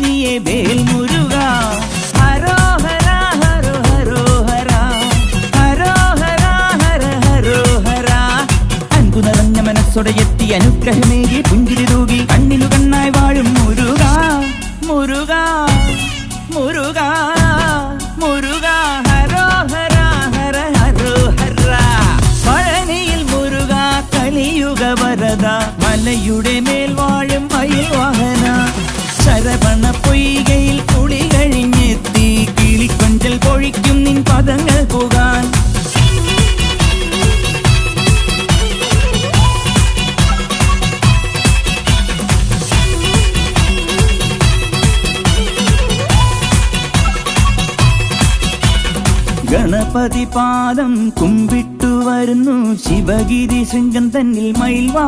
നീയേ വേൽ മുരുക. ഹരോഹര ഹരോ ഹരോഹര ഹരോഹര ഹര ഹരോഹര. അൻപു നിറഞ്ഞ മനസ്സോടെ എത്തി അനുഗ്രഹമേകി പുഞ്ചിരി തൂകി കണ്ണിനു കണ്ണായി വാഴും മുരുക മുരുക മുരുക മുരുക. ഹരോഹര ഹര ഹരോഹര. പഴനിയിൽ മുരുക കലിയുഗ വരദ. മലയുടെ മേൽ വാഴും മയിൽ വാഹന. ശരവണ പൊയ്കയിൽ കുളി കഴിഞ്ഞെത്തി കിളിക്കൊഞ്ചൽ പൊഴിക്കും നിൻ പദങ്ങൾ പോകാൻ. ഗണപതി പാദം കുമ്പിട്ടു വരുന്നു ശിവഗിരി ശൃംഗം തന്നിൽ മയിൽ വാ.